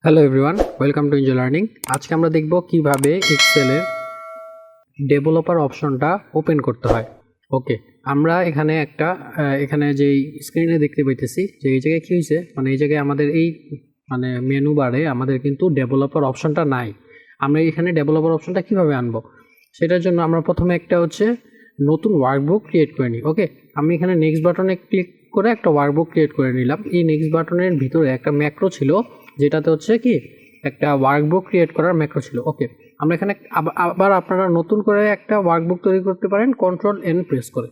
Hello everyone, welcome to enjoy learning. আজকে আমরা দেখব কিভাবে এক্সেলের ডেভেলপার অপশনটা ওপেন করতে হয়। ওকে, আমরা এখানে যেই স্ক্রিনে দেখতে পাইতেছি যে এই জায়গায় কী হয়েছে, এই জায়গায় আমাদের এই মেনু বারে আমাদের কিন্তু ডেভেলপার অপশনটা নাই। আমরা এখানে ডেভেলপার অপশনটা কিভাবে আনবো, সেটার জন্য আমরা প্রথমে একটা নতুন ওয়ার্কবুক ক্রিয়েট করে নিই। ওকে, আমি এখানে নেক্সট বাটনে ক্লিক করে একটা ওয়ার্কবুক ক্রিয়েট করে নিলাম। এই নেক্সট বাটনের ভিতরে একটা ম্যাক্রো ছিল, যেটাতে একটা ওয়ার্কবুক ক্রিয়েট করার ম্যাক্রো ছিল। ওকে, আমরা এখানে আবার আপনারা নতুন করে একটা ওয়ার্কবুক তৈরি করতে পারেন Ctrl+N প্রেস করে।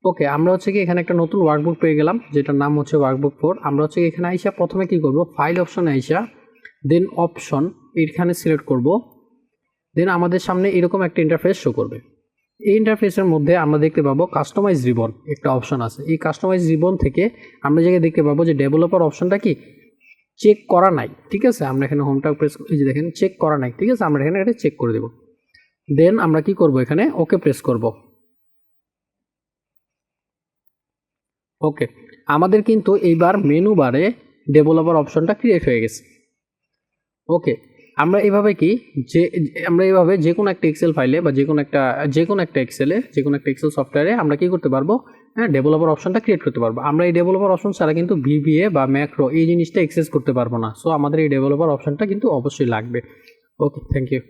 ওকে, আমরা এখানে একটা নতুন ওয়ার্কবুক পেয়ে গেলাম, যেটার নাম ওয়ার্কবুক 4। আমরা এখানে আইসা প্রথমে কি করব, ফাইল অপশনে আইসা দেন অপশন এখানে সিলেক্ট করব। দেন আমাদের সামনে এরকম একটা ইন্টারফেস শো করবে। এই ইন্টারফেসের মধ্যে আমরা দেখতে পাবো কাস্টমাইজ রিবন একটা অপশন আছে। এই কাস্টমাইজ রিবন থেকে আমরা জায়গায় দেখতে পাবো যে ডেভেলপার অপশনটা কি চেক করা নাই। ঠিক আছে, আমরা এখানে হোমটা প্রেস, এই যে দেখেন চেক করা নাই। ঠিক আছে, আমরা এখানে এটা চেক করে দেব। দেন আমরা কি করব, এখানে ওকে প্রেস করব। ওকে, আমাদের কিন্তু এইবার মেনু বারে ডেভেলপার অপশনটা ক্রিয়েট হয়ে গেছে। ওকে, আমরা এইভাবে যে কোনো একটা এক্সেল ফাইলে বা যে কোনো একটা এক্সেল সফটওয়্যারে আমরা কি করতে পারবো, ডেভেলপার অপশনটা ক্রিয়েট করতে পারবো। আমরা এই ডেভেলপার অপশন ছাড়া কিন্তু VBA বা ম্যাক্রো এই জিনিসটা অ্যাক্সেস করতে পারবো না। সো আমাদের এই ডেভেলপার অপশনটা কিন্তু অবশ্যই লাগবে। ওকে, থ্যাংক ইউ।